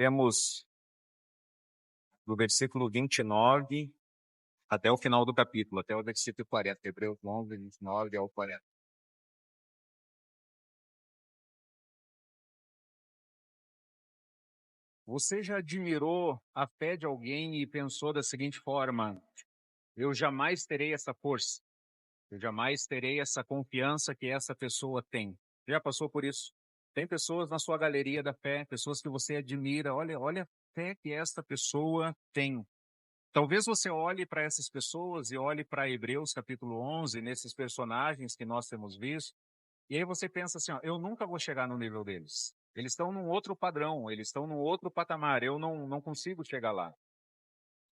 Temos do versículo 29 até o final do capítulo, até o versículo 40, Hebreus 11, 29 ao 40. Você já admirou a fé de alguém e pensou da seguinte forma: eu jamais terei essa força, eu jamais terei essa confiança que essa pessoa tem? Já passou por isso? Tem pessoas na sua galeria da fé, pessoas que você admira, olha a fé que esta pessoa tem. Talvez você olhe para essas pessoas e olhe para Hebreus capítulo 11, nesses personagens que nós temos visto, e aí você pensa assim, ó, eu nunca vou chegar no nível deles. Eles estão num outro padrão, eles estão num outro patamar, eu não consigo chegar lá.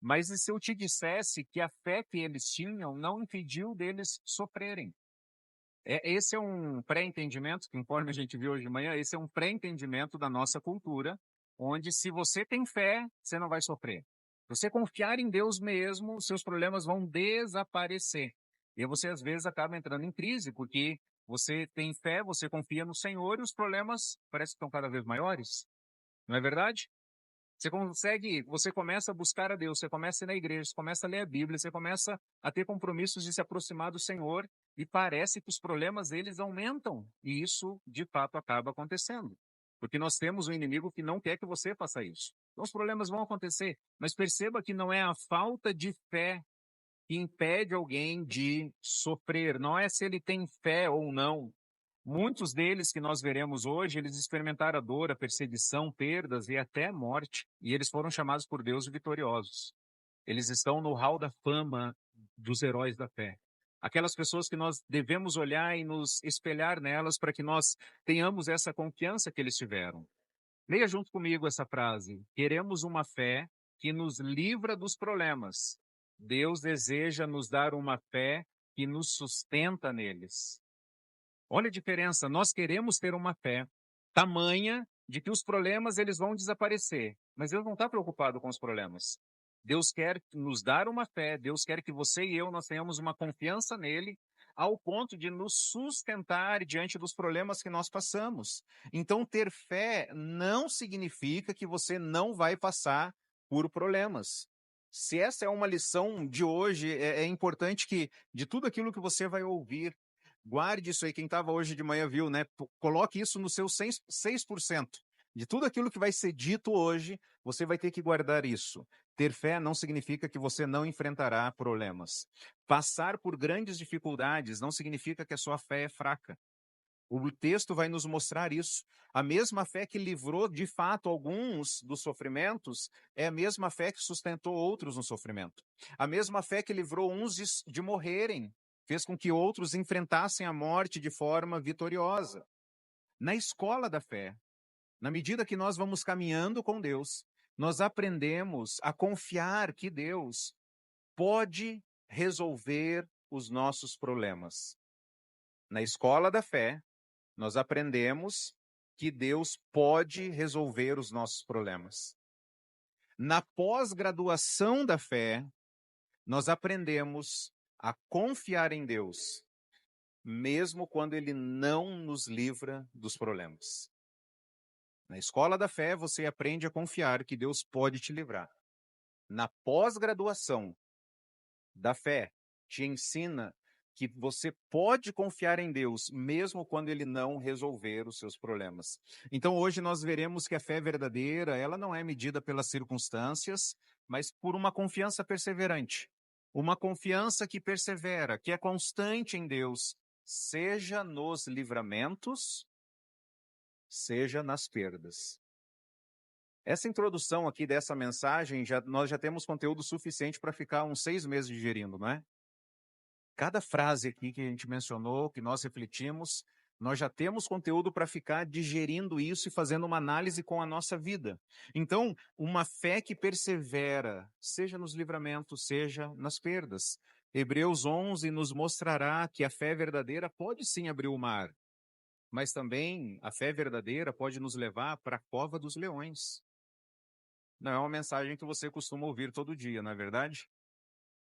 Mas e se eu te dissesse que a fé que eles tinham não impediu deles sofrerem? Esse é um pré-entendimento, que conforme a gente viu hoje de manhã, esse é um pré-entendimento da nossa cultura, onde se você tem fé, você não vai sofrer. Se você confiar em Deus mesmo, seus problemas vão desaparecer. E você, às vezes, acaba entrando em crise, porque você tem fé, você confia no Senhor e os problemas parecem que estão cada vez maiores. Não é verdade? Você começa a buscar a Deus, você começa a ir na igreja, você começa a ler a Bíblia, você começa a ter compromissos de se aproximar do Senhor e parece que os problemas eles aumentam. E isso, de fato, acaba acontecendo. Porque nós temos um inimigo que não quer que você faça isso. Então os problemas vão acontecer, mas perceba que não é a falta de fé que impede alguém de sofrer, não é se ele tem fé ou não. Muitos deles que nós veremos hoje, eles experimentaram a dor, a perseguição, perdas e até morte, e eles foram chamados por Deus de vitoriosos. Eles estão no hall da fama dos heróis da fé. Aquelas pessoas que nós devemos olhar e nos espelhar nelas para que nós tenhamos essa confiança que eles tiveram. Leia junto comigo essa frase. Queremos uma fé que nos livra dos problemas. Deus deseja nos dar uma fé que nos sustenta neles. Olha a diferença, nós queremos ter uma fé tamanha de que os problemas eles vão desaparecer, mas Deus não está preocupado com os problemas. Deus quer nos dar uma fé, Deus quer que você e eu nós tenhamos uma confiança nele, ao ponto de nos sustentar diante dos problemas que nós passamos. Então, ter fé não significa que você não vai passar por problemas. Se essa é uma lição de hoje, é importante que, de tudo aquilo que você vai ouvir, guarde isso aí, quem estava hoje de manhã viu, né? Coloque isso no seu 6%. De tudo aquilo que vai ser dito hoje, você vai ter que guardar isso. Ter fé não significa que você não enfrentará problemas. Passar por grandes dificuldades não significa que a sua fé é fraca. O texto vai nos mostrar isso. A mesma fé que livrou, de fato, alguns dos sofrimentos é a mesma fé que sustentou outros no sofrimento. A mesma fé que livrou uns de morrerem fez com que outros enfrentassem a morte de forma vitoriosa. Na escola da fé, na medida que nós vamos caminhando com Deus, nós aprendemos a confiar que Deus pode resolver os nossos problemas. Na escola da fé, nós aprendemos que Deus pode resolver os nossos problemas. Na pós-graduação da fé, nós aprendemos a confiar em Deus, mesmo quando Ele não nos livra dos problemas. Na escola da fé, você aprende a confiar que Deus pode te livrar. Na pós-graduação da fé, te ensina que você pode confiar em Deus, mesmo quando Ele não resolver os seus problemas. Então, hoje nós veremos que a fé verdadeira, ela não é medida pelas circunstâncias, mas por uma confiança perseverante. Uma confiança que persevera, que é constante em Deus, seja nos livramentos, seja nas perdas. Essa introdução aqui dessa mensagem, nós já temos conteúdo suficiente para ficar uns 6 meses digerindo, não é? Cada frase aqui que a gente mencionou, que nós refletimos, nós já temos conteúdo para ficar digerindo isso e fazendo uma análise com a nossa vida. Então, uma fé que persevera, seja nos livramentos, seja nas perdas. Hebreus 11 nos mostrará que a fé verdadeira pode sim abrir o mar, mas também a fé verdadeira pode nos levar para a cova dos leões. Não é uma mensagem que você costuma ouvir todo dia, não é verdade?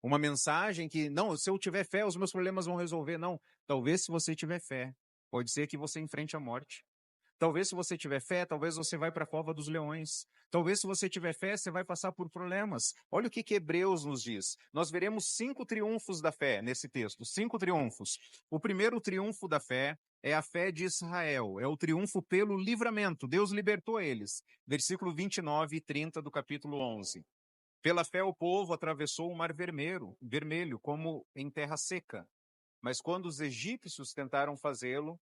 Uma mensagem que, não, se eu tiver fé, os meus problemas vão resolver. Não, talvez se você tiver fé, pode ser que você enfrente a morte. Talvez se você tiver fé, talvez você vai para a cova dos leões. Talvez se você tiver fé, você vai passar por problemas. Olha o que Hebreus nos diz. Nós veremos 5 triunfos da fé nesse texto, 5 triunfos. O primeiro triunfo da fé é a fé de Israel, é o triunfo pelo livramento. Deus libertou eles. Versículo 29 e 30 do capítulo 11. Pela fé o povo atravessou o mar vermelho como em terra seca. Mas quando os egípcios tentaram fazê-lo,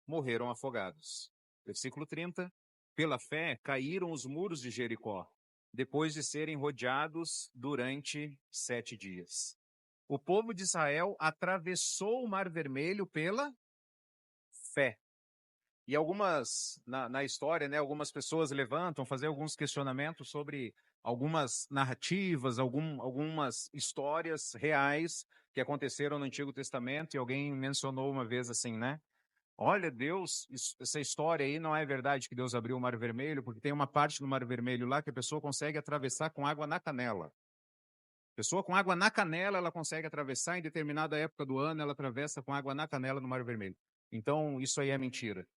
morreram afogados. Versículo 30. Pela fé caíram os muros de Jericó, depois de serem rodeados durante 7 dias. O povo de Israel atravessou o mar vermelho pela fé. E algumas, na história, né, algumas pessoas levantam, fazer alguns questionamentos sobre algumas narrativas, algumas histórias reais que aconteceram no Antigo Testamento, e alguém mencionou uma vez assim, né? Olha, Deus, essa história aí não é verdade que Deus abriu o Mar Vermelho, porque tem uma parte do Mar Vermelho lá que a pessoa consegue atravessar com água na canela. Pessoa com água na canela, ela consegue atravessar, em determinada época do ano, ela atravessa com água na canela no Mar Vermelho. Então, isso aí é mentira.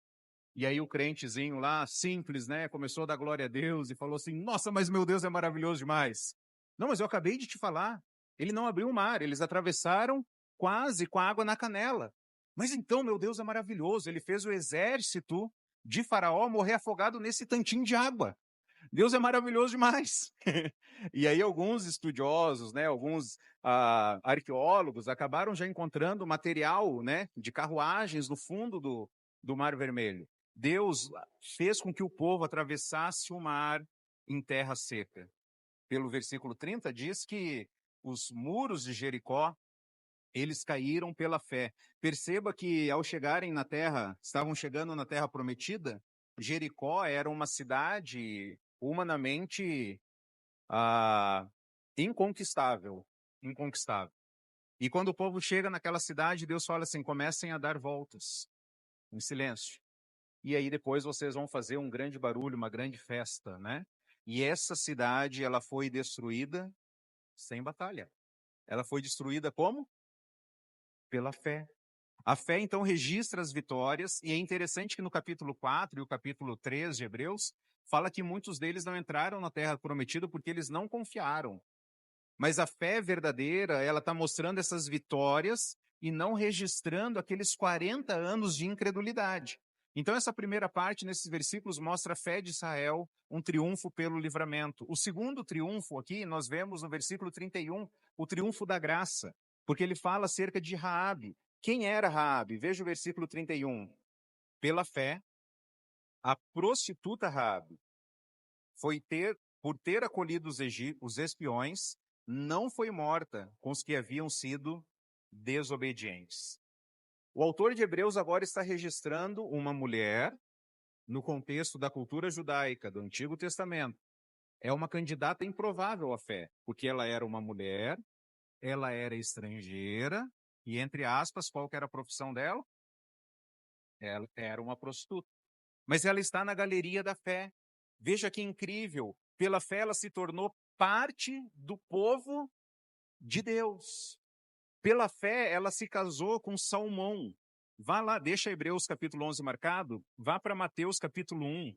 E aí o crentezinho lá, simples, né, começou a dar glória a Deus e falou assim, nossa, mas meu Deus é maravilhoso demais. Não, mas eu acabei de te falar, ele não abriu o mar, eles atravessaram quase com a água na canela. Mas então, meu Deus é maravilhoso, ele fez o exército de Faraó morrer afogado nesse tantinho de água. Deus é maravilhoso demais. E aí alguns estudiosos, né, alguns arqueólogos acabaram já encontrando material, né, de carruagens no fundo do Mar Vermelho. Deus fez com que o povo atravessasse o mar em terra seca. Pelo versículo 30 diz que os muros de Jericó, eles caíram pela fé. Perceba que ao chegarem na terra, estavam chegando na terra prometida, Jericó era uma cidade humanamente inconquistável, inconquistável. E quando o povo chega naquela cidade, Deus fala assim, comecem a dar voltas, em silêncio. E aí depois vocês vão fazer um grande barulho, uma grande festa, né? E essa cidade, ela foi destruída sem batalha. Ela foi destruída como? Pela fé. A fé, então, registra as vitórias, e é interessante que no capítulo 4 e o capítulo 3 de Hebreus, fala que muitos deles não entraram na terra prometida porque eles não confiaram. Mas a fé verdadeira, ela está mostrando essas vitórias e não registrando aqueles 40 anos de incredulidade. Então, essa primeira parte, nesses versículos, mostra a fé de Israel, um triunfo pelo livramento. O segundo triunfo aqui, nós vemos no versículo 31, o triunfo da graça, porque ele fala acerca de Raabe. Quem era Raabe? Veja o versículo 31. Pela fé, a prostituta Raabe por ter acolhido os espiões, não foi morta com os que haviam sido desobedientes. O autor de Hebreus agora está registrando uma mulher, no contexto da cultura judaica do Antigo Testamento. É uma candidata improvável à fé, porque ela era uma mulher, ela era estrangeira, e entre aspas, qual que era a profissão dela? Ela era uma prostituta. Mas ela está na galeria da fé. Veja que incrível. Pela fé ela se tornou parte do povo de Deus. Pela fé ela se casou com Salmão. Vá lá, deixa Hebreus capítulo 11 marcado, vá para Mateus capítulo 1,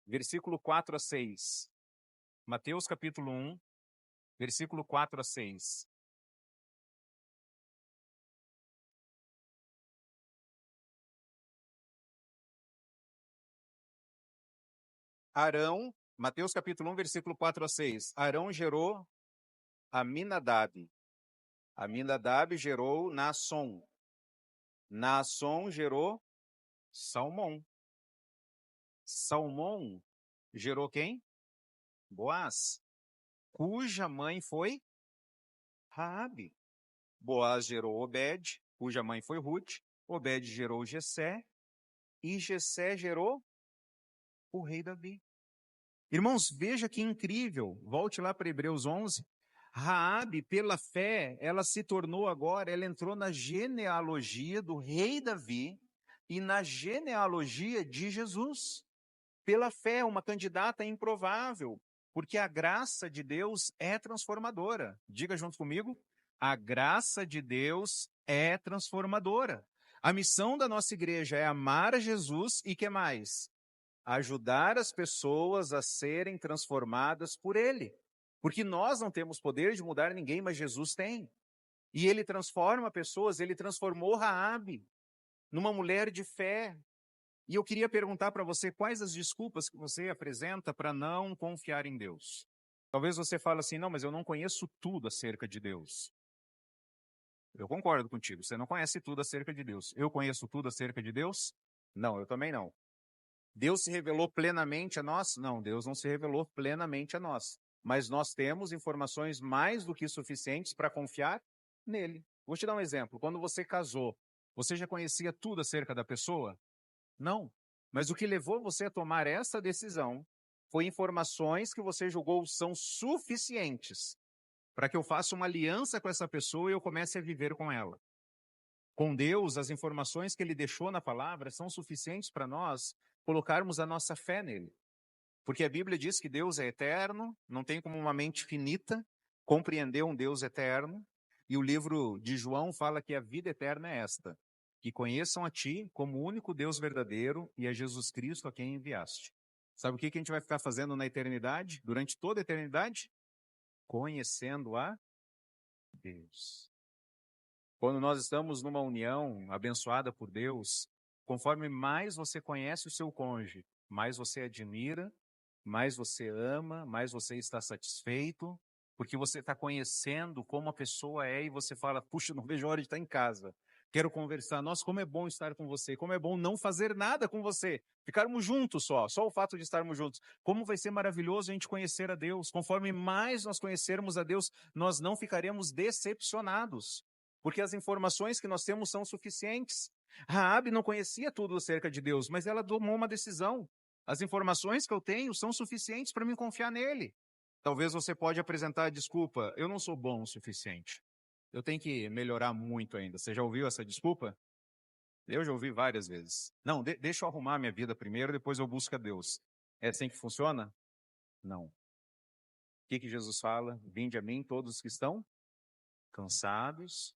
versículo 4 a 6. Mateus capítulo 1, versículo 4 a 6. Arão, Mateus capítulo 1, versículo 4 a 6. Arão gerou Aminadab. Aminadab gerou Naasson. Naasson gerou Salmão. Salmão gerou quem? Boaz, cuja mãe foi Raabe. Boaz gerou Obed, cuja mãe foi Ruth. Obed gerou Jessé e Jessé gerou o rei Davi. Irmãos, veja que incrível. Volte lá para Hebreus 11. Raabe, pela fé, ela se tornou agora, ela entrou na genealogia do rei Davi e na genealogia de Jesus. Pela fé, uma candidata improvável, porque a graça de Deus é transformadora. Diga junto comigo, a graça de Deus é transformadora. A missão da nossa igreja é amar a Jesus e que mais? Ajudar as pessoas a serem transformadas por Ele. Porque nós não temos poder de mudar ninguém, mas Jesus tem. E Ele transforma pessoas, Ele transformou Raabe numa mulher de fé. E eu queria perguntar para você quais as desculpas que você apresenta para não confiar em Deus. Talvez você fale assim, não, mas eu não conheço tudo acerca de Deus. Eu concordo contigo, você não conhece tudo acerca de Deus. Eu conheço tudo acerca de Deus? Não, eu também não. Deus se revelou plenamente a nós? Não, Deus não se revelou plenamente a nós. Mas nós temos informações mais do que suficientes para confiar nele. Vou te dar um exemplo. Quando você casou, você já conhecia tudo acerca da pessoa? Não. Mas o que levou você a tomar essa decisão foi informações que você julgou são suficientes para que eu faça uma aliança com essa pessoa e eu comece a viver com ela. Com Deus, as informações que Ele deixou na palavra são suficientes para nós colocarmos a nossa fé nele. Porque a Bíblia diz que Deus é eterno, não tem como uma mente finita compreender um Deus eterno. E o livro de João fala que a vida eterna é esta: que conheçam a Ti como o único Deus verdadeiro e a Jesus Cristo a quem enviaste. Sabe o que a gente vai ficar fazendo na eternidade, durante toda a eternidade? Conhecendo a Deus. Quando nós estamos numa união abençoada por Deus, conforme mais você conhece o seu cônjuge, mais você admira, mais você ama, mais você está satisfeito, porque você está conhecendo como a pessoa é e você fala, puxa, não vejo a hora de estar em casa. Quero conversar. Nossa, como é bom estar com você. Como é bom não fazer nada com você. Ficarmos juntos só o fato de estarmos juntos. Como vai ser maravilhoso a gente conhecer a Deus. Conforme mais nós conhecermos a Deus, nós não ficaremos decepcionados. Porque as informações que nós temos são suficientes. Raabe não conhecia tudo acerca de Deus, mas ela tomou uma decisão. As informações que eu tenho são suficientes para me confiar nele. Talvez você pode apresentar a desculpa, eu não sou bom o suficiente. Eu tenho que melhorar muito ainda. Você já ouviu essa desculpa? Eu já ouvi várias vezes. Não, deixa eu arrumar minha vida primeiro, depois eu busco a Deus. É assim que funciona? Não. O que Jesus fala? Vinde a mim todos que estão cansados,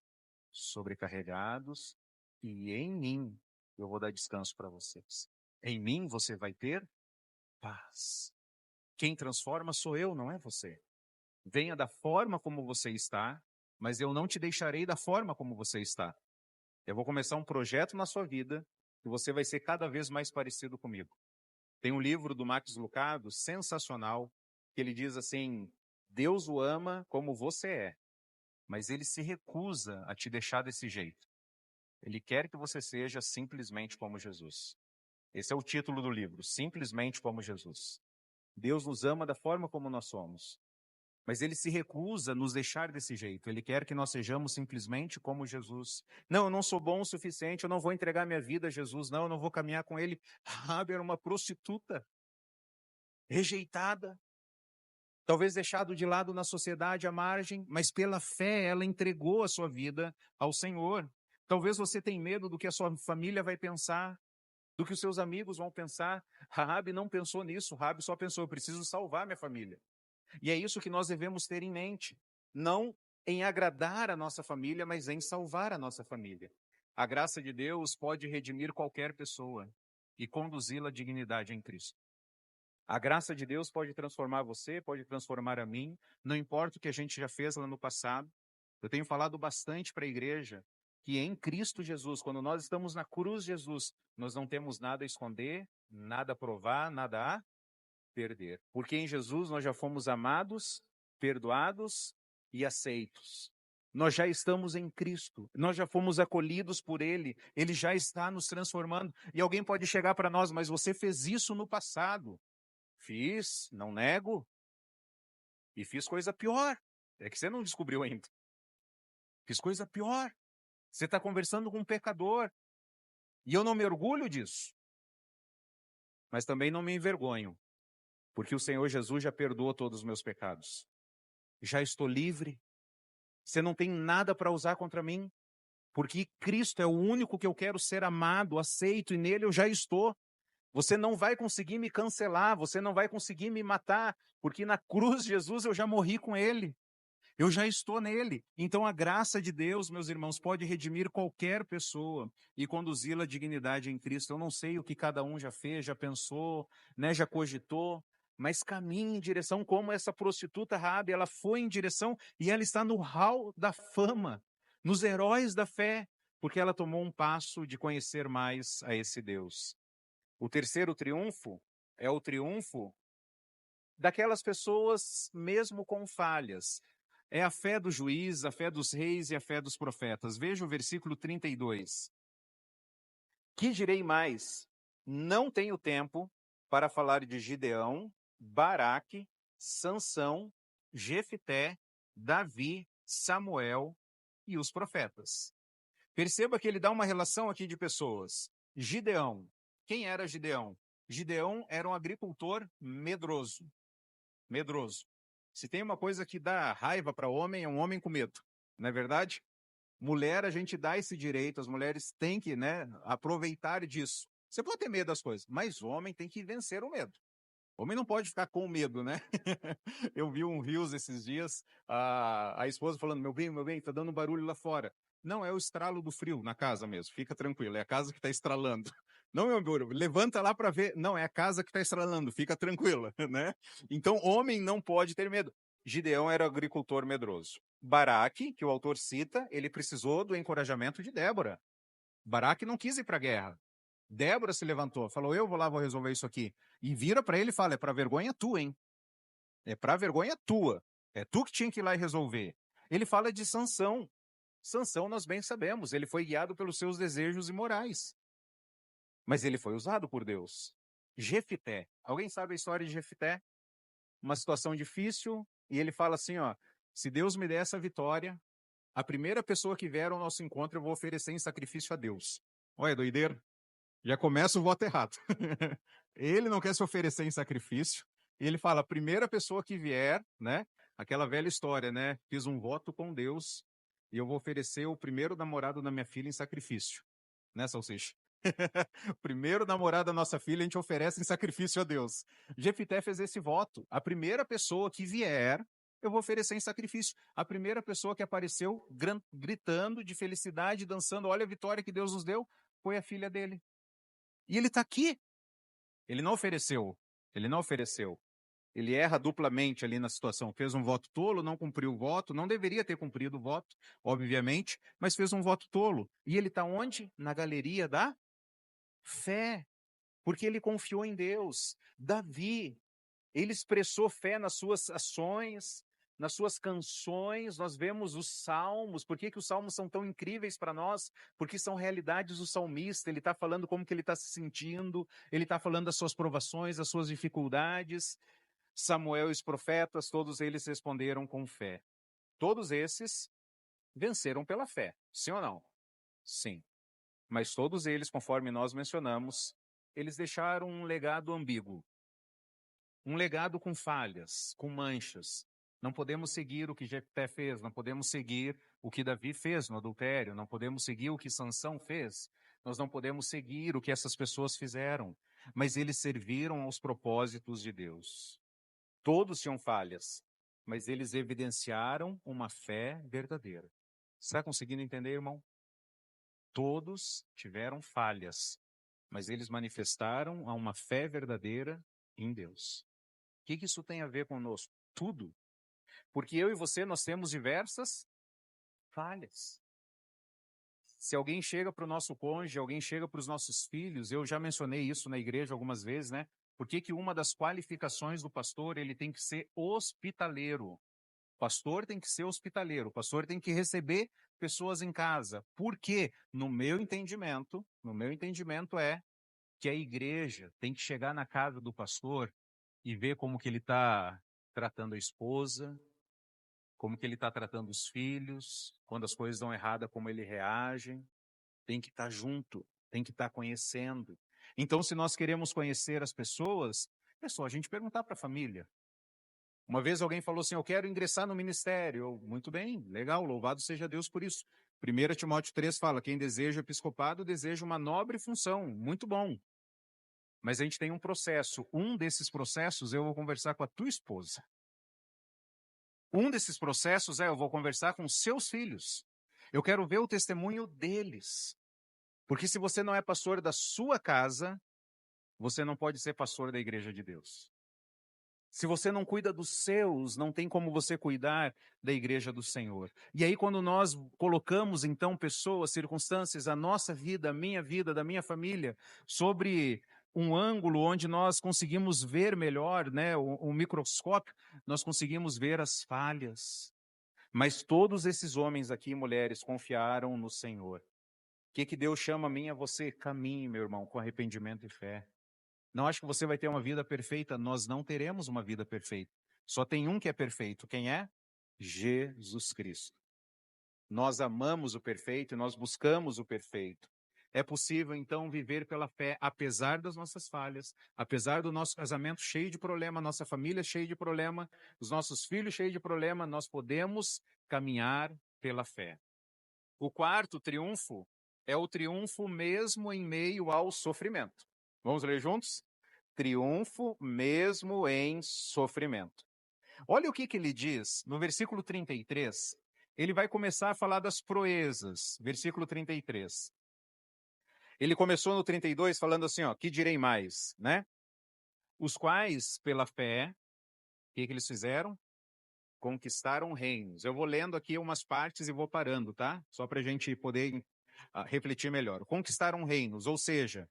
sobrecarregados, e em mim eu vou dar descanso para vocês. Em mim você vai ter paz. Quem transforma sou eu, não é você. Venha da forma como você está, mas eu não te deixarei da forma como você está. Eu vou começar um projeto na sua vida e você vai ser cada vez mais parecido comigo. Tem um livro do Max Lucado, sensacional, que ele diz assim, Deus o ama como você é, mas ele se recusa a te deixar desse jeito. Ele quer que você seja simplesmente como Jesus. Esse é o título do livro, Simplesmente como Jesus. Deus nos ama da forma como nós somos, mas Ele se recusa a nos deixar desse jeito. Ele quer que nós sejamos simplesmente como Jesus. Não, eu não sou bom o suficiente, eu não vou entregar minha vida a Jesus, não, eu não vou caminhar com Ele. Raabe era uma prostituta, rejeitada, talvez deixado de lado na sociedade à margem, mas pela fé ela entregou a sua vida ao Senhor. Talvez você tenha medo do que a sua família vai pensar, do que os seus amigos vão pensar. Raabe não pensou nisso, Raabe só pensou, eu preciso salvar minha família. E é isso que nós devemos ter em mente, não em agradar a nossa família, mas em salvar a nossa família. A graça de Deus pode redimir qualquer pessoa e conduzi-la à dignidade em Cristo. A graça de Deus pode transformar você, pode transformar a mim, não importa o que a gente já fez lá no passado. Eu tenho falado bastante para a igreja que em Cristo Jesus, quando nós estamos na cruz de Jesus, nós não temos nada a esconder, nada a provar, nada a perder. Porque em Jesus nós já fomos amados, perdoados e aceitos. Nós já estamos em Cristo, nós já fomos acolhidos por Ele, Ele já está nos transformando. E alguém pode chegar para nós, mas você fez isso no passado. Fiz, não nego, e fiz coisa pior. É que você não descobriu ainda. Fiz coisa pior. Você está conversando com um pecador. E eu não me orgulho disso. Mas também não me envergonho. Porque o Senhor Jesus já perdoou todos os meus pecados. Já estou livre. Você não tem nada para usar contra mim. Porque Cristo é o único que eu quero ser amado, aceito, e nele eu já estou. Você não vai conseguir me cancelar, você não vai conseguir me matar, porque na cruz de Jesus eu já morri com ele. Eu já estou nele. Então a graça de Deus, meus irmãos, pode redimir qualquer pessoa e conduzi-la à dignidade em Cristo. Eu não sei o que cada um já fez, já pensou, né, já cogitou, mas caminhe em direção como essa prostituta Raabe, ela foi em direção e ela está no hall da fama, nos heróis da fé, porque ela tomou um passo de conhecer mais a esse Deus. O terceiro triunfo é o triunfo daquelas pessoas mesmo com falhas. É a fé do juiz, a fé dos reis e a fé dos profetas. Veja o versículo 32. Que direi mais? Não tenho tempo para falar de Gideão, Baraque, Sansão, Jefité, Davi, Samuel e os profetas. Perceba que ele dá uma relação aqui de pessoas. Gideão. Quem era Gideão? Gideão era um agricultor medroso. Medroso. Se tem uma coisa que dá raiva para homem, é um homem com medo. Não é verdade? Mulher, a gente dá esse direito, as mulheres têm que, né, aproveitar disso. Você pode ter medo das coisas, mas o homem tem que vencer o medo. O homem não pode ficar com medo, né? Eu vi um Reels esses dias, a esposa falando, meu bem, tá dando barulho lá fora. Não, é o estralo do frio na casa mesmo, fica tranquilo, é a casa que está estralando. Não é o barulho, levanta lá para ver. Não, é a casa que está estralando, fica tranquila, né? Então, homem não pode ter medo. Gideão era agricultor medroso. Baraque, que o autor cita, ele precisou do encorajamento de Débora. Baraque não quis ir para a guerra. Débora se levantou, falou, eu vou lá, vou resolver isso aqui. E vira para ele e fala, é para vergonha tua, hein? É para vergonha tua. É tu que tinha que ir lá e resolver. Ele fala de Sansão. Sansão, nós bem sabemos, ele foi guiado pelos seus desejos imorais. Mas ele foi usado por Deus. Jefité. Alguém sabe a história de Jefité? Uma situação difícil, e ele fala assim, ó, se Deus me der essa vitória, a primeira pessoa que vier ao nosso encontro eu vou oferecer em sacrifício a Deus. Olha, doideira. Já começa o voto errado. Ele não quer se oferecer em sacrifício. E ele fala, a primeira pessoa que vier, né? Aquela velha história, né? Fiz um voto com Deus e eu vou oferecer o primeiro namorado da minha filha em sacrifício. Né, Salsicha? O primeiro namorado da nossa filha a gente oferece em sacrifício a Deus. Jefité fez esse voto. A primeira pessoa que vier, eu vou oferecer em sacrifício. A primeira pessoa que apareceu gritando de felicidade, dançando, olha a vitória que Deus nos deu, foi a filha dele. E ele está aqui. Ele não ofereceu. Ele não ofereceu. Ele erra duplamente ali na situação. Fez um voto tolo, não cumpriu o voto, não deveria ter cumprido o voto, obviamente, mas fez um voto tolo. E ele está onde? Na galeria da fé. Porque ele confiou em Deus. Davi, ele expressou fé nas suas ações, nas suas canções. Nós vemos os salmos. Por que os salmos são tão incríveis para nós? Porque são realidades do salmista. Ele está falando como que ele está se sentindo, ele está falando das suas provações, das suas dificuldades. Samuel e os profetas, todos eles responderam com fé. Todos esses venceram pela fé, sim ou não? Sim. Mas todos eles, conforme nós mencionamos, eles deixaram um legado ambíguo. Um legado com falhas, com manchas. Não podemos seguir o que Jefté fez, não podemos seguir o que Davi fez no adultério, não podemos seguir o que Sansão fez, nós não podemos seguir o que essas pessoas fizeram, mas eles serviram aos propósitos de Deus. Todos tinham falhas, mas eles evidenciaram uma fé verdadeira. Está conseguindo entender, irmão? Todos tiveram falhas, mas eles manifestaram uma fé verdadeira em Deus. O que isso tem a ver conosco? Tudo. Porque eu e você, nós temos diversas falhas. Se alguém chega para o nosso cônjuge, alguém chega para os nossos filhos, eu já mencionei isso na igreja algumas vezes, né? Por que uma das qualificações do pastor, ele tem que ser hospitaleiro. O pastor tem que ser hospitaleiro, o pastor tem que receber pessoas em casa. Por quê? No meu entendimento é que a igreja tem que chegar na casa do pastor e ver como que ele está tratando a esposa, como que ele está tratando os filhos, quando as coisas dão errada, como ele reage. Tem que estar junto, tem que estar conhecendo. Então, se nós queremos conhecer as pessoas, é só a gente perguntar para a família. Uma vez alguém falou assim, eu quero ingressar no ministério. Muito bem, legal, louvado seja Deus por isso. 1 Timóteo 3 fala, quem deseja episcopado, deseja uma nobre função. Muito bom. Mas a gente tem um processo. Um desses processos eu vou conversar com a tua esposa. Um desses processos eu vou conversar com seus filhos. Eu quero ver o testemunho deles. Porque se você não é pastor da sua casa, você não pode ser pastor da igreja de Deus. Se você não cuida dos seus, não tem como você cuidar da igreja do Senhor. E aí, quando nós colocamos, então, pessoas, circunstâncias, a nossa vida, a minha vida, da minha família, sobre um ângulo onde nós conseguimos ver melhor, né, um microscópio, nós conseguimos ver as falhas. Mas todos esses homens aqui e mulheres confiaram no Senhor. O que Deus chama a mim e a você? Caminhe, meu irmão, com arrependimento e fé. Não acho que você vai ter uma vida perfeita. Nós não teremos uma vida perfeita. Só tem um que é perfeito. Quem é? Jesus Cristo. Nós amamos o perfeito e nós buscamos o perfeito. É possível, então, viver pela fé, apesar das nossas falhas, apesar do nosso casamento cheio de problema, nossa família cheia de problema, os nossos filhos cheios de problema, nós podemos caminhar pela fé. O quarto triunfo é o triunfo mesmo em meio ao sofrimento. Vamos ler juntos? Triunfo mesmo em sofrimento. Olha o que ele diz no versículo 33. Ele vai começar a falar das proezas. Versículo 33. Ele começou no 32 falando assim, ó, que direi mais, né? Os quais, pela fé, o que eles fizeram? Conquistaram reinos. Eu vou lendo aqui umas partes e vou parando, tá? Só para a gente poder refletir melhor. Conquistaram reinos, ou seja,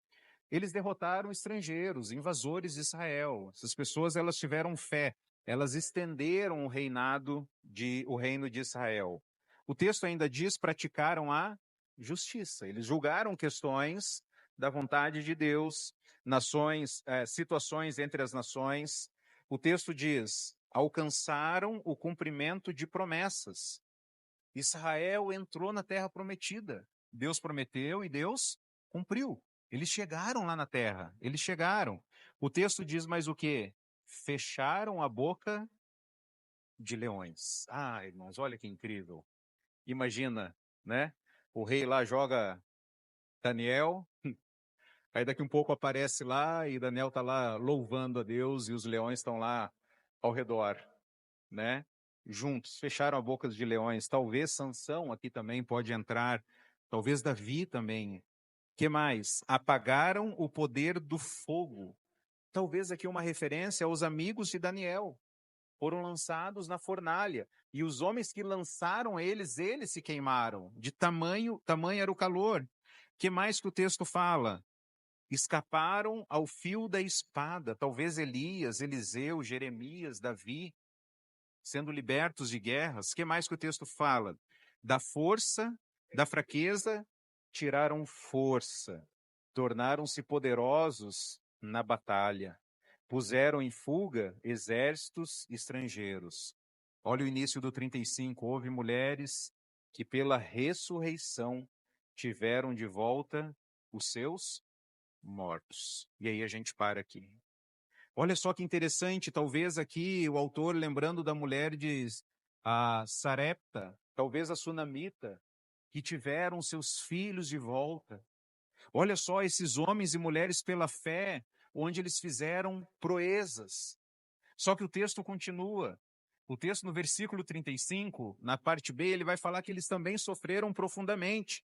eles derrotaram estrangeiros, invasores de Israel. Essas pessoas, elas tiveram fé. Elas estenderam o reino de Israel. O texto ainda diz, praticaram a justiça. Eles julgaram questões da vontade de Deus, situações entre as nações. O texto diz, alcançaram o cumprimento de promessas. Israel entrou na terra prometida. Deus prometeu e Deus cumpriu. Eles chegaram lá na terra, eles chegaram. O texto diz mais o quê? Fecharam a boca de leões. Ah, irmãos, olha que incrível. Imagina, né? O rei lá joga Daniel, aí daqui um pouco aparece lá e Daniel está lá louvando a Deus e os leões estão lá ao redor, né? Juntos, fecharam a boca de leões. Talvez Sansão aqui também pode entrar, talvez Davi também. Que mais? Apagaram o poder do fogo. Talvez aqui uma referência aos amigos de Daniel. Foram lançados na fornalha. E os homens que lançaram eles se queimaram. De tamanho era o calor. Que mais que o texto fala? Escaparam ao fio da espada. Talvez Elias, Eliseu, Jeremias, Davi, sendo libertos de guerras. Que mais que o texto fala? Da força, da fraqueza, tiraram força. Tornaram-se poderosos na batalha. Puseram em fuga exércitos estrangeiros. Olha o início do 35. Houve mulheres que pela ressurreição tiveram de volta os seus mortos. E aí a gente para aqui. Olha só que interessante, talvez aqui o autor, lembrando da mulher de Sarepta, talvez a Sunamita, que tiveram seus filhos de volta. Olha só esses homens e mulheres pela fé, onde eles fizeram proezas. Só que o texto continua. O texto no versículo 35, na parte B, ele vai falar que eles também sofreram profundamente.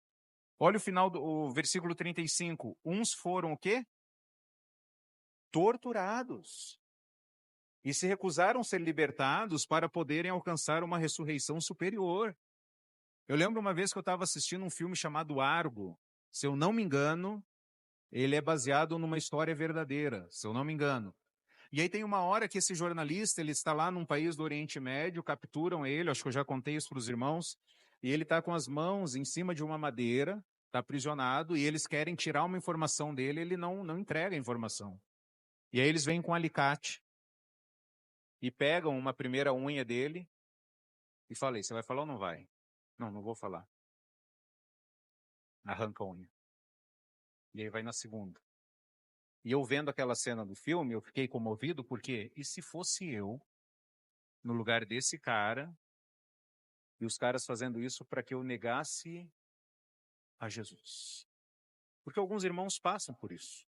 Olha o final do versículo 35. Uns foram o quê? Torturados. E se recusaram a ser libertados para poderem alcançar uma ressurreição superior. Eu lembro uma vez que eu estava assistindo um filme chamado Argo. Se eu não me engano, ele é baseado numa história verdadeira, se eu não me engano. E aí tem uma hora que esse jornalista, ele está lá num país do Oriente Médio, capturam ele, acho que eu já contei isso para os irmãos, e ele está com as mãos em cima de uma madeira, está aprisionado, e eles querem tirar uma informação dele, ele não entrega a informação. E aí eles vêm com um alicate e pegam uma primeira unha dele e falei, você vai falar ou não vai? Não vou falar. Arranca a unha. E aí vai na segunda. E eu vendo aquela cena do filme, eu fiquei comovido, porque e se fosse eu, no lugar desse cara, e os caras fazendo isso para que eu negasse a Jesus? Porque alguns irmãos passam por isso.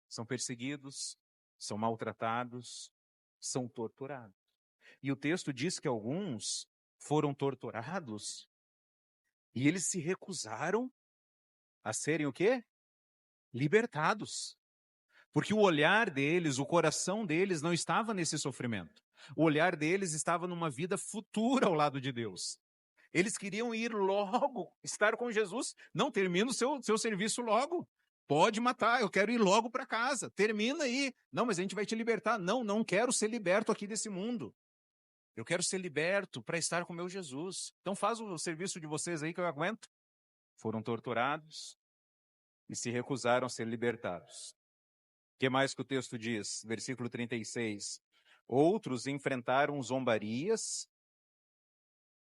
São perseguidos, são maltratados, são torturados. E o texto diz que alguns foram torturados e eles se recusaram a serem o quê? Libertados. Porque o olhar deles, o coração deles não estava nesse sofrimento. O olhar deles estava numa vida futura ao lado de Deus. Eles queriam ir logo, estar com Jesus. Não, termina o seu serviço logo. Pode matar, eu quero ir logo para casa. Termina aí. Não, mas a gente vai te libertar. Não, não quero ser liberto aqui desse mundo. Eu quero ser liberto para estar com meu Jesus. Então faz o serviço de vocês aí que eu aguento. Foram torturados e se recusaram a ser libertados. O que mais que o texto diz? Versículo 36. Outros enfrentaram zombarias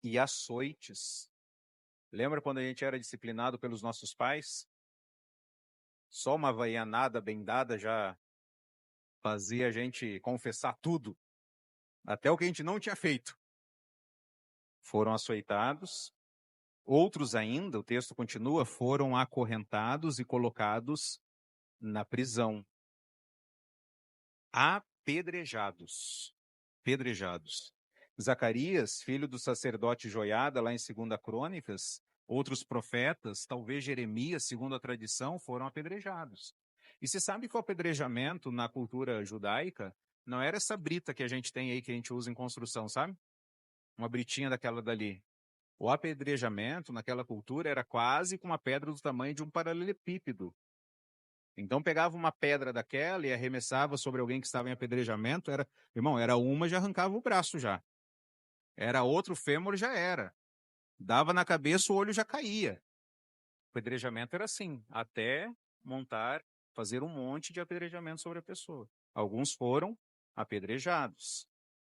e açoites. Lembra quando a gente era disciplinado pelos nossos pais? Só uma havaianada bem dada já fazia a gente confessar tudo, até o que a gente não tinha feito. Foram açoitados. Outros ainda, o texto continua, foram acorrentados e colocados na prisão. Apedrejados. Pedrejados. Zacarias, filho do sacerdote Joiada, lá em 2 Crônicas, outros profetas, talvez Jeremias, segundo a tradição, foram apedrejados. E você sabe que o apedrejamento na cultura judaica não era essa brita que a gente tem aí, que a gente usa em construção, sabe? Uma britinha daquela dali. O apedrejamento naquela cultura era quase com uma pedra do tamanho de um paralelepípedo. Então pegava uma pedra daquela e arremessava sobre alguém que estava em apedrejamento, era uma, já arrancava o braço já. Era outro, fêmur já era. Dava na cabeça, o olho já caía. O apedrejamento era assim, até fazer um monte de apedrejamento sobre a pessoa. Alguns foram apedrejados.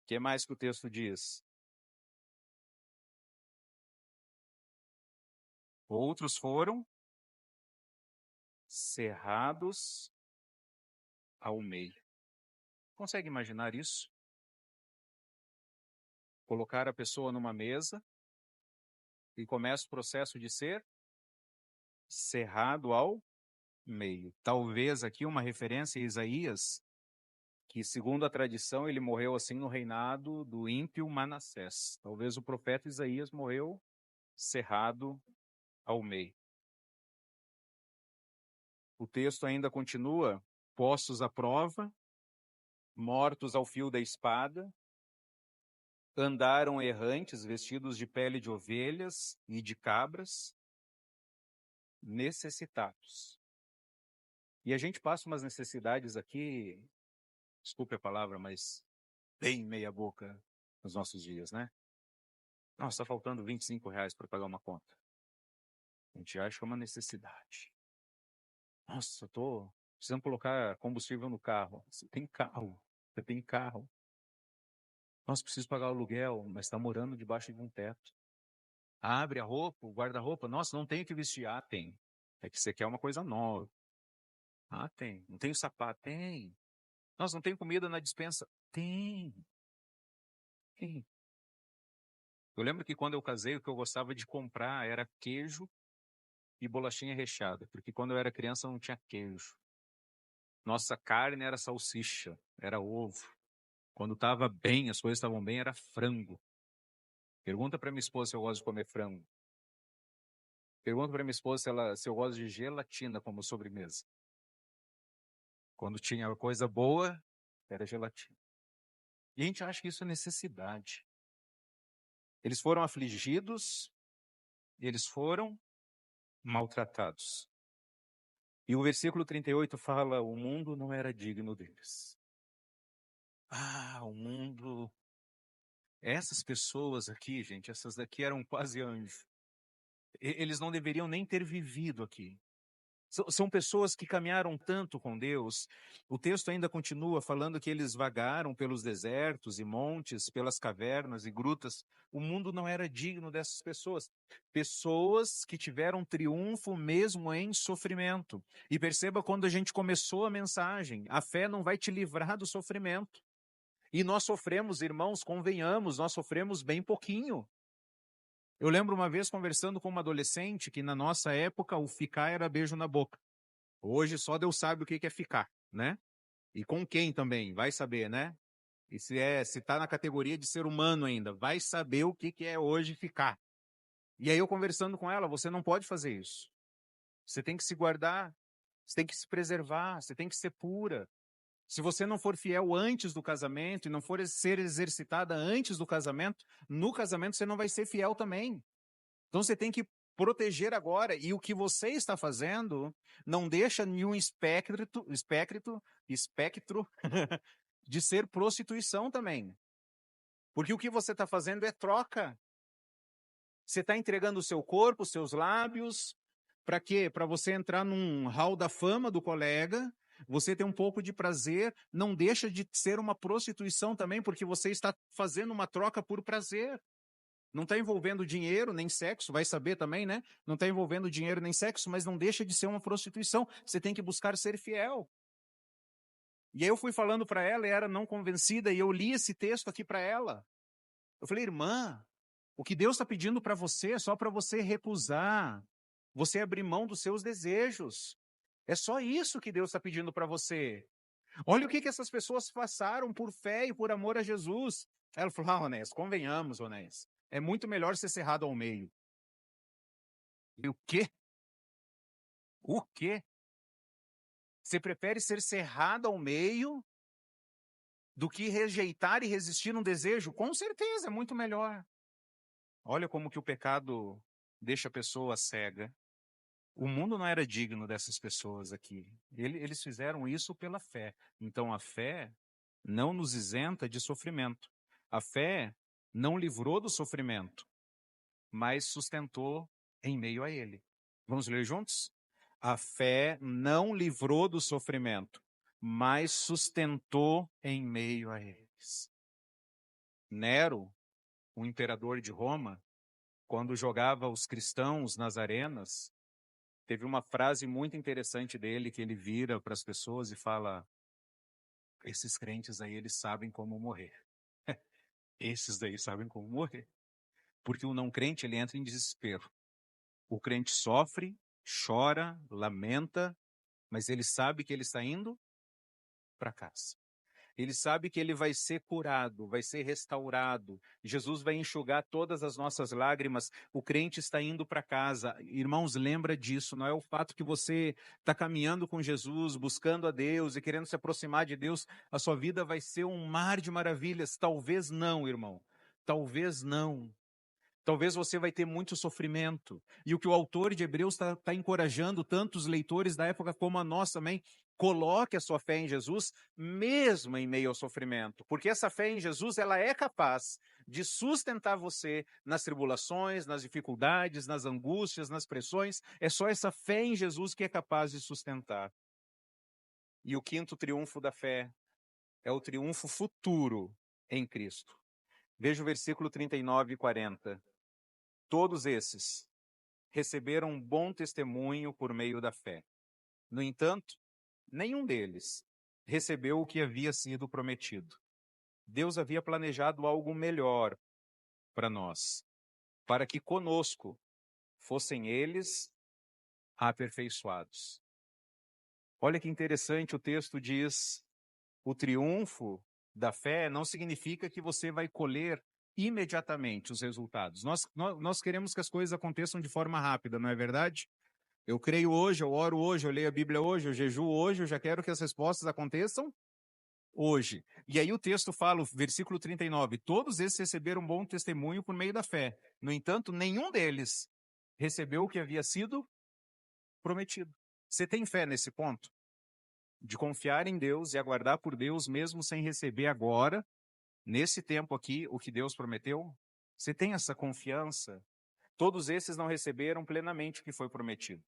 O que mais que o texto diz? Outros foram cerrados ao meio. Consegue imaginar isso? Colocar a pessoa numa mesa e começa o processo de ser cerrado ao meio. Talvez aqui uma referência a Isaías, que segundo a tradição ele morreu assim no reinado do ímpio Manassés. Talvez o profeta Isaías morreu cerrado ao meio. O texto ainda continua: postos à prova, mortos ao fio da espada, andaram errantes vestidos de pele de ovelhas e de cabras, necessitados. E a gente passa umas necessidades aqui, desculpe a palavra, mas bem meia boca nos nossos dias, né? Nossa, está faltando R$ 25 para pagar uma conta. A gente acha que é uma necessidade. Nossa, estou precisando colocar combustível no carro. Você tem carro. Você tem carro. Nossa, preciso pagar o aluguel, mas está morando debaixo de um teto. Abre a roupa, o guarda-roupa. Nossa, não tenho o que vestir. Ah, tem. É que você quer uma coisa nova. Ah, tem. Não tenho sapato. Tem. Nossa, não tem comida na despensa. Tem. Tem. Eu lembro que quando eu casei, o que eu gostava de comprar era queijo e bolachinha recheada, porque quando eu era criança não tinha queijo. Nossa carne era salsicha, era ovo. Quando estava bem, as coisas estavam bem, era frango. Pergunta para minha esposa se eu gosto de comer frango. Pergunta para minha esposa se eu gosto de gelatina como sobremesa. Quando tinha coisa boa, era gelatina. E a gente acha que isso é necessidade. Eles foram afligidos, eles foram maltratados. E o versículo 38 fala: o mundo não era digno deles. Ah, o mundo... Essas pessoas aqui, gente, essas daqui eram quase anjos. Eles não deveriam nem ter vivido aqui. São pessoas que caminharam tanto com Deus. O texto ainda continua falando que eles vagaram pelos desertos e montes, pelas cavernas e grutas. O mundo não era digno dessas pessoas. Pessoas que tiveram triunfo mesmo em sofrimento. E perceba quando a gente começou a mensagem, a fé não vai te livrar do sofrimento. E nós sofremos, irmãos, convenhamos, nós sofremos bem pouquinho. Eu lembro uma vez conversando com uma adolescente que na nossa época o ficar era beijo na boca. Hoje só Deus sabe o que é ficar, né? E com quem também, vai saber, né? E se está na categoria de ser humano ainda, vai saber o que é hoje ficar. E aí eu conversando com ela, você não pode fazer isso. Você tem que se guardar, você tem que se preservar, você tem que ser pura. Se você não for fiel antes do casamento e não for ser exercitada antes do casamento, no casamento você não vai ser fiel também. Então você tem que proteger agora. E o que você está fazendo não deixa nenhum espectro de ser prostituição também. Porque o que você está fazendo é troca. Você está entregando o seu corpo, os seus lábios, para quê? Para você entrar num hall da fama do colega, você ter um pouco de prazer, não deixa de ser uma prostituição também, porque você está fazendo uma troca por prazer. Não está envolvendo dinheiro nem sexo, vai saber também, né? Não está envolvendo dinheiro nem sexo, mas não deixa de ser uma prostituição. Você tem que buscar ser fiel. E aí eu fui falando para ela, e era não convencida, e eu li esse texto aqui para ela. Eu falei, irmã, o que Deus está pedindo para você é só para você recusar, você abrir mão dos seus desejos. É só isso que Deus está pedindo para você. Olha o que essas pessoas passaram por fé e por amor a Jesus. Ela falou, Onés, convenhamos, Onés, é muito melhor ser cerrado ao meio. E o quê? O quê? Você prefere ser cerrado ao meio do que rejeitar e resistir um desejo? Com certeza, é muito melhor. Olha como que o pecado deixa a pessoa cega. O mundo não era digno dessas pessoas aqui. Eles fizeram isso pela fé. Então a fé não nos isenta de sofrimento. A fé não livrou do sofrimento, mas sustentou em meio a ele. Vamos ler juntos? A fé não livrou do sofrimento, mas sustentou em meio a eles. Nero, o imperador de Roma, quando jogava os cristãos nas arenas, teve uma frase muito interessante dele que ele vira para as pessoas e fala: esses crentes aí, eles sabem como morrer. Esses daí sabem como morrer. Porque o não crente, ele entra em desespero. O crente sofre, chora, lamenta, mas ele sabe que ele está indo para casa. Ele sabe que ele vai ser curado, vai ser restaurado. Jesus vai enxugar todas as nossas lágrimas. O crente está indo para casa. Irmãos, lembra disso. Não é o fato que você está caminhando com Jesus, buscando a Deus e querendo se aproximar de Deus. A sua vida vai ser um mar de maravilhas. Talvez não, irmão. Talvez não. Talvez você vai ter muito sofrimento. E o que o autor de Hebreus está encorajando tantos leitores da época como a nós também, coloque a sua fé em Jesus, mesmo em meio ao sofrimento. Porque essa fé em Jesus, ela é capaz de sustentar você nas tribulações, nas dificuldades, nas angústias, nas pressões. É só essa fé em Jesus que é capaz de sustentar. E o quinto triunfo da fé é o triunfo futuro em Cristo. Veja o versículo 39 e 40. Todos esses receberam um bom testemunho por meio da fé. No entanto, nenhum deles recebeu o que havia sido prometido. Deus havia planejado algo melhor para nós, para que conosco fossem eles aperfeiçoados. Olha que interessante, o texto diz: o triunfo da fé não significa que você vai colher imediatamente os resultados. Nós queremos que as coisas aconteçam de forma rápida, não é verdade? Eu creio hoje, eu oro hoje, eu leio a Bíblia hoje, eu jejuo hoje, eu já quero que as respostas aconteçam hoje. E aí o texto fala, o versículo 39, todos esses receberam um bom testemunho por meio da fé. No entanto, nenhum deles recebeu o que havia sido prometido. Você tem fé nesse ponto? De confiar em Deus e aguardar por Deus mesmo sem receber agora, nesse tempo aqui, o que Deus prometeu? Você tem essa confiança? Todos esses não receberam plenamente o que foi prometido.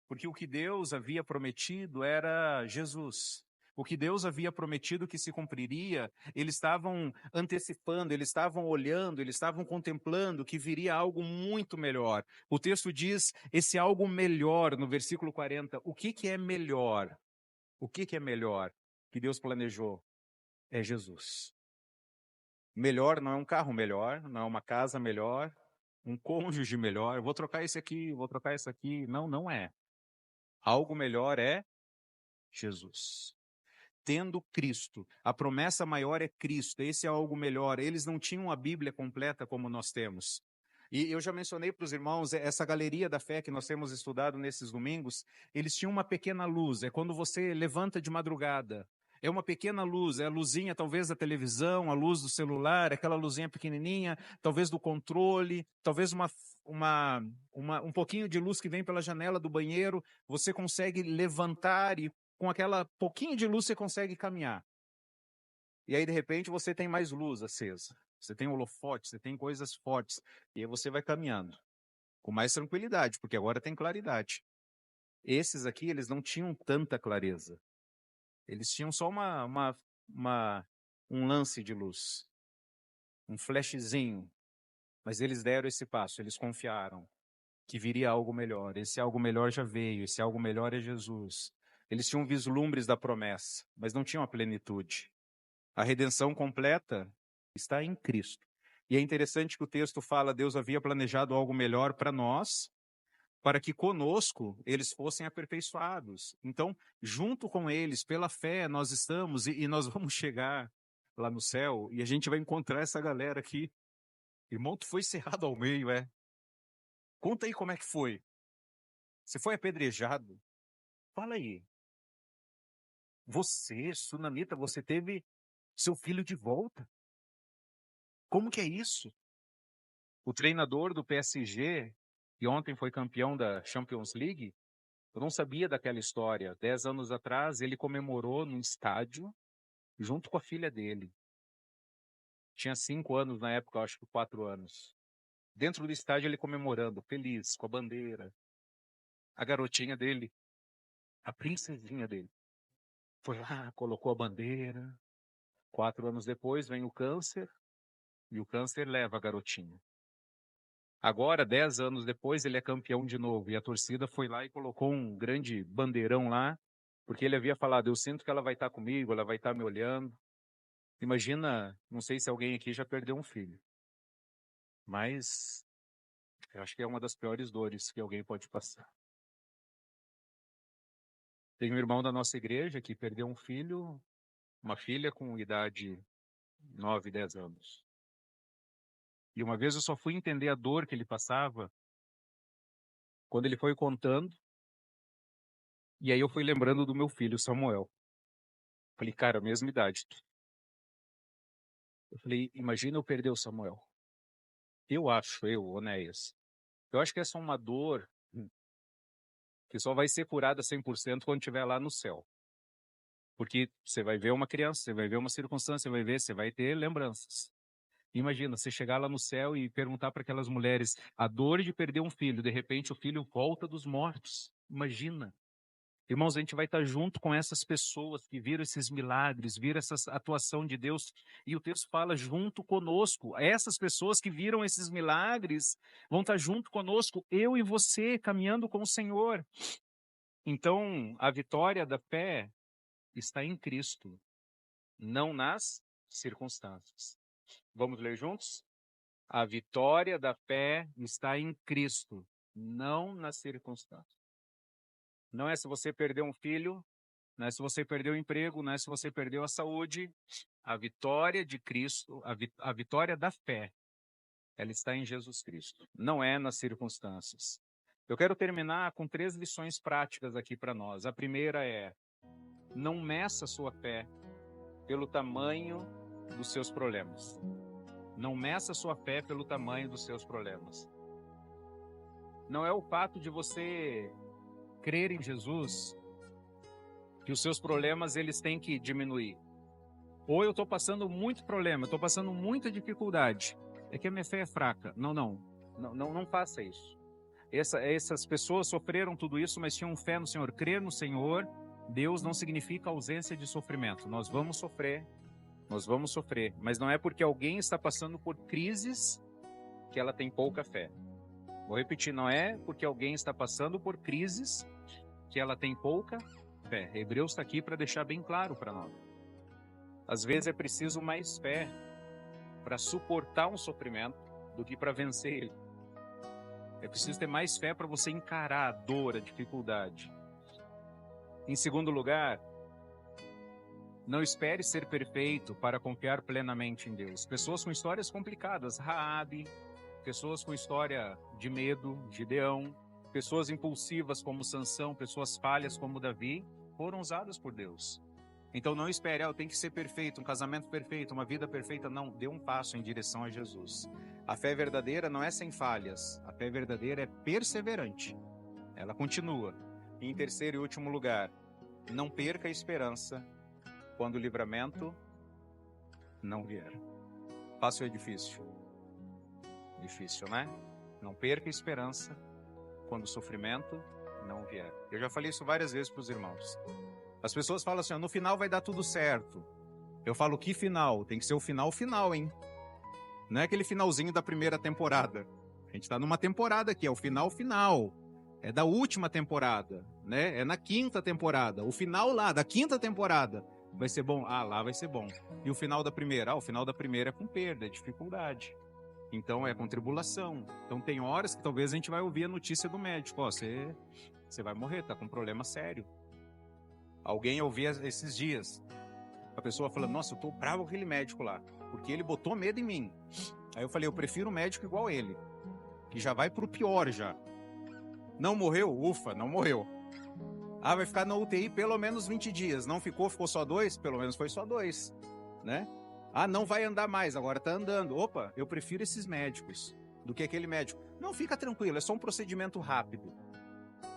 Porque o que Deus havia prometido era Jesus. O que Deus havia prometido que se cumpriria, eles estavam antecipando, eles estavam olhando, eles estavam contemplando que viria algo muito melhor. O texto diz esse algo melhor no versículo 40. O que é melhor? O que é melhor que Deus planejou? É Jesus. Melhor não é um carro melhor, não é uma casa melhor, um cônjuge melhor. Eu vou trocar esse aqui, vou trocar esse aqui. Não, não é. Algo melhor é Jesus. tendo Cristo. A promessa maior é Cristo, esse é algo melhor. Eles não tinham a Bíblia completa como nós temos. E eu já mencionei para os irmãos, essa galeria da fé que nós temos estudado nesses domingos, eles tinham uma pequena luz, é quando você levanta de madrugada. É uma pequena luz, é a luzinha talvez da televisão, a luz do celular, aquela luzinha pequenininha, talvez do controle, talvez um pouquinho de luz que vem pela janela do banheiro, você consegue levantar e com aquela pouquinho de luz você consegue caminhar. E aí, de repente, você tem mais luz acesa. Você tem holofote, você tem coisas fortes. E aí você vai caminhando com mais tranquilidade, porque agora tem claridade. Esses aqui, eles não tinham tanta clareza. Eles tinham só um lance de luz, um flashzinho. Mas eles deram esse passo, eles confiaram que viria algo melhor. Esse algo melhor já veio, esse algo melhor é Jesus. Eles tinham vislumbres da promessa, mas não tinham a plenitude. A redenção completa está em Cristo. E é interessante que o texto fala, Deus havia planejado algo melhor para nós, para que conosco eles fossem aperfeiçoados. Então, junto com eles, pela fé, nós estamos e nós vamos chegar lá no céu e a gente vai encontrar essa galera aqui. Irmão, tu foi cerrado ao meio, é? Conta aí como é que foi. Você foi apedrejado? Fala aí. Você, sunamita, você teve seu filho de volta? Como que é isso? O treinador do PSG, que ontem foi campeão da Champions League, eu não sabia daquela história. 10 anos atrás, ele comemorou num estádio, junto com a filha dele. Tinha 5 anos na época, eu acho que 4 anos. Dentro do estádio, ele comemorando, feliz, com a bandeira. A garotinha dele, a princesinha dele, foi lá, colocou a bandeira. 4 anos depois, vem o câncer, e o câncer leva a garotinha. Agora, 10 anos depois, ele é campeão de novo. E a torcida foi lá e colocou um grande bandeirão lá, porque ele havia falado, eu sinto que ela vai estar comigo, ela vai estar me olhando. Imagina, não sei se alguém aqui já perdeu um filho, mas eu acho que é uma das piores dores que alguém pode passar. Tem um irmão da nossa igreja que perdeu um filho, uma filha com idade 9, 10 anos. E uma vez eu só fui entender a dor que ele passava quando ele foi contando, e aí eu fui lembrando do meu filho, Samuel. Falei, cara, a mesma idade. Eu falei, imagina eu perder o Samuel. Onéias, eu acho que essa é uma dor que só vai ser curada 100% quando estiver lá no céu. Porque você vai ver uma criança, você vai ver uma circunstância, você vai ter lembranças. Imagina, você chegar lá no céu e perguntar para aquelas mulheres a dor de perder um filho, de repente o filho volta dos mortos. Imagina. Irmãos, a gente vai estar junto com essas pessoas que viram esses milagres, viram essa atuação de Deus, e o texto fala junto conosco. Essas pessoas que viram esses milagres vão estar junto conosco, eu e você, caminhando com o Senhor. Então, a vitória da fé está em Cristo, não nas circunstâncias. Vamos ler juntos? A vitória da fé está em Cristo, não nas circunstâncias. Não é se você perdeu um filho, não é se você perdeu o emprego, não é se você perdeu a saúde. A vitória de Cristo, a vitória da fé, ela está em Jesus Cristo, não é nas circunstâncias. Eu quero terminar com 3 lições práticas aqui para nós. A primeira é, não meça a sua fé pelo tamanho dos seus problemas. Não meça a sua fé pelo tamanho dos seus problemas. Não é o fato de você crer em Jesus que os seus problemas eles têm que diminuir. Ou eu estou passando muito problema, estou passando muita dificuldade. É que a minha fé é fraca. Não faça isso. Essas pessoas sofreram tudo isso, mas tinham fé no Senhor. Crer no Senhor, Deus não significa ausência de sofrimento. Nós vamos sofrer, mas não é porque alguém está passando por crises que ela tem pouca fé. Vou repetir, não é porque alguém está passando por crises que ela tem pouca fé. Hebreus está aqui para deixar bem claro para nós. Às vezes é preciso mais fé para suportar um sofrimento do que para vencer ele. É preciso ter mais fé para você encarar a dor, a dificuldade. Em segundo lugar, Não espere ser perfeito para confiar plenamente em Deus. Pessoas com histórias complicadas, Raabe, pessoas com história de medo, Gideão, pessoas impulsivas como Sansão, pessoas falhas como Davi, foram usadas por Deus. Então não espere, eu tenho que ser perfeito, um casamento perfeito, uma vida perfeita. Não, dê um passo em direção a Jesus. A fé verdadeira não é sem falhas, a fé verdadeira é perseverante. Ela continua. E em terceiro e último lugar, não perca a esperança quando o livramento não vier. Fácil ou difícil? Difícil, né? Não perca a esperança quando o sofrimento não vier. Eu já falei isso várias vezes para os irmãos. As pessoas falam assim, no final vai dar tudo certo. Eu falo, que final? Tem que ser o final, hein? Não é aquele finalzinho da primeira temporada. A gente está numa temporada aqui, é o final. É da última temporada, né? É na quinta temporada. O final lá, da quinta temporada, vai ser bom? Ah, lá vai ser bom. E o final da primeira? Ah, o final da primeira é com perda, é dificuldade. Então é com tribulação. Então tem horas que talvez a gente vai ouvir a notícia do médico. Ó, você vai morrer, tá com um problema sério. Alguém ouvia esses dias, a pessoa falando, nossa, eu tô bravo com aquele médico lá, porque ele botou medo em mim. Aí eu falei, eu prefiro um médico igual ele, que já vai pro pior já. Não morreu? Ufa, não morreu. Ah, vai ficar na UTI pelo menos 20 dias. Não ficou só 2? Pelo menos foi só 2, né? Ah, não vai andar mais, agora tá andando. Opa, eu prefiro esses médicos do que aquele médico. Não, fica tranquilo, é só um procedimento rápido.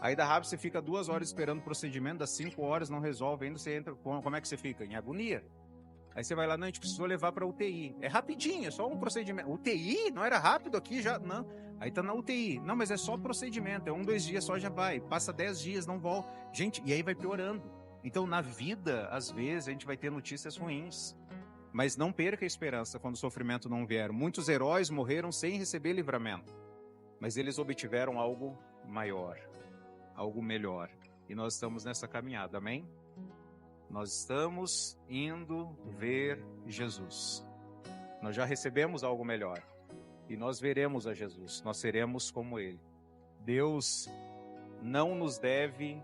Aí da rápido você fica 2 horas esperando o procedimento, dá 5 horas, não resolve, ainda você entra, como é que você fica? Em agonia. Aí você vai lá, não, a gente precisou levar para UTI. É rapidinho, é só um procedimento. UTI? Não era rápido aqui já? Não. Aí tá na UTI. Não, mas é só procedimento, é 1, 2 dias só já vai. Passa 10 dias, não volta. Gente, e aí vai piorando. Então na vida, às vezes, a gente vai ter notícias ruins. Mas não perca a esperança quando o sofrimento não vier. Muitos heróis morreram sem receber livramento. Mas eles obtiveram algo maior, algo melhor. E nós estamos nessa caminhada, amém? Nós estamos indo ver Jesus. Nós já recebemos algo melhor. E nós veremos a Jesus. Nós seremos como Ele. Deus não nos deve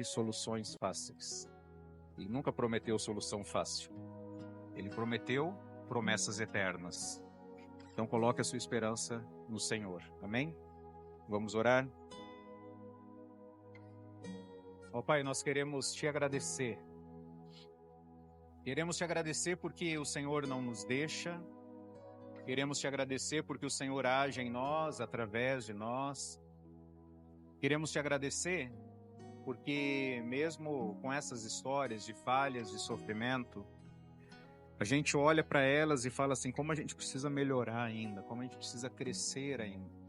soluções fáceis. Ele nunca prometeu solução fácil. Ele prometeu promessas eternas. Então coloque a sua esperança no Senhor. Amém? Vamos orar? Ó Pai, nós queremos te agradecer. Queremos te agradecer porque o Senhor não nos deixa. Queremos te agradecer porque o Senhor age em nós, através de nós. Queremos te agradecer porque mesmo com essas histórias de falhas, de sofrimento, a gente olha para elas e fala assim, como a gente precisa melhorar ainda, como a gente precisa crescer ainda.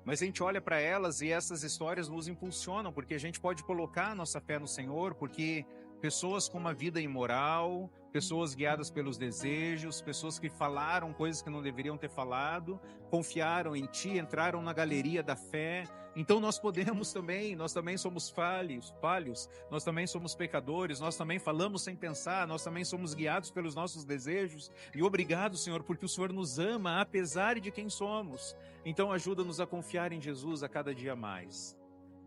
Mas a gente olha para elas e essas histórias nos impulsionam, porque a gente pode colocar a nossa fé no Senhor, porque pessoas com uma vida imoral, pessoas guiadas pelos desejos, pessoas que falaram coisas que não deveriam ter falado, confiaram em Ti, entraram na galeria da fé. Então nós podemos também, nós também somos falhos, nós também somos pecadores, nós também falamos sem pensar, nós também somos guiados pelos nossos desejos. E obrigado, Senhor, porque o Senhor nos ama, apesar de quem somos. Então ajuda-nos a confiar em Jesus a cada dia mais,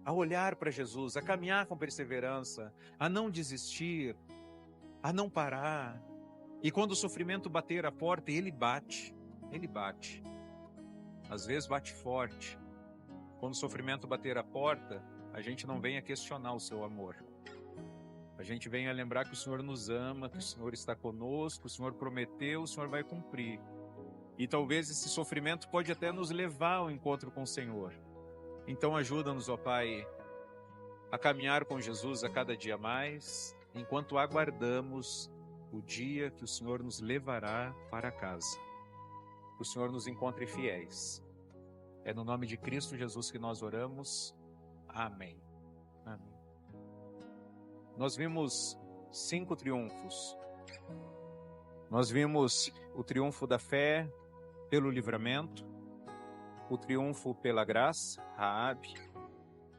a olhar para Jesus, a caminhar com perseverança, a não desistir, a não parar. E quando o sofrimento bater a porta, ele bate. Às vezes bate forte. Quando o sofrimento bater a porta, a gente não vem a questionar o seu amor. A gente vem a lembrar que o Senhor nos ama, que o Senhor está conosco, o Senhor prometeu, o Senhor vai cumprir. E talvez esse sofrimento pode até nos levar ao encontro com o Senhor. Então ajuda-nos, ó Pai, a caminhar com Jesus a cada dia mais, enquanto aguardamos o dia que o Senhor nos levará para casa. Que o Senhor nos encontre fiéis. É no nome de Cristo Jesus que nós oramos. Amém. Amém. Nós vimos 5 triunfos. Nós vimos o triunfo da fé pelo livramento, o triunfo pela graça, Raabe,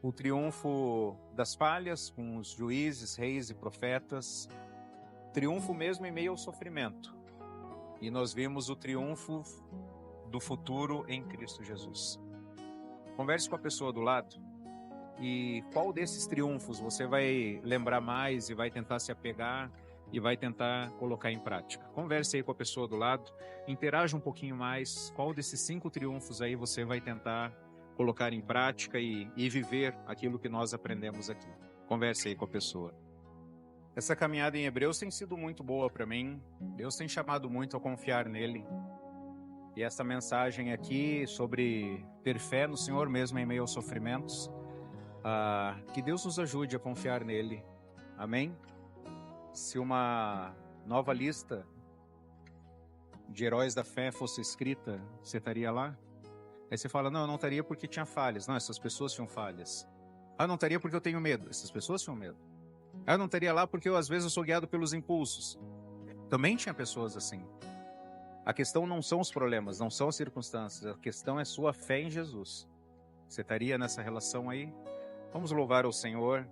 o triunfo das falhas com os juízes, reis e profetas, triunfo mesmo em meio ao sofrimento. E nós vimos o triunfo do futuro em Cristo Jesus. Converse com a pessoa do lado E qual desses triunfos você vai lembrar mais e vai tentar se apegar e vai tentar colocar em prática? Converse aí com a pessoa do lado, interaja um pouquinho mais. Qual desses 5 triunfos aí você vai tentar colocar em prática e viver aquilo que nós aprendemos aqui? Converse aí com a pessoa. Essa caminhada em Hebreus tem sido muito boa para mim. Deus tem chamado muito a confiar nele. E essa mensagem aqui sobre ter fé no Senhor mesmo em meio aos sofrimentos, que Deus nos ajude a confiar nele. Amém? Se uma nova lista de heróis da fé fosse escrita, você estaria lá? Aí você fala, não, eu não estaria porque tinha falhas. Não, essas pessoas tinham falhas. Eu não estaria porque eu tenho medo. Essas pessoas tinham medo. Eu não estaria lá porque às vezes eu sou guiado pelos impulsos. Também tinha pessoas assim. A questão não são os problemas, não são as circunstâncias. A questão é sua fé em Jesus. Você estaria nessa relação aí? Vamos louvar ao Senhor,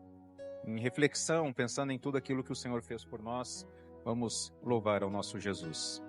em reflexão, pensando em tudo aquilo que o Senhor fez por nós. Vamos louvar ao nosso Jesus.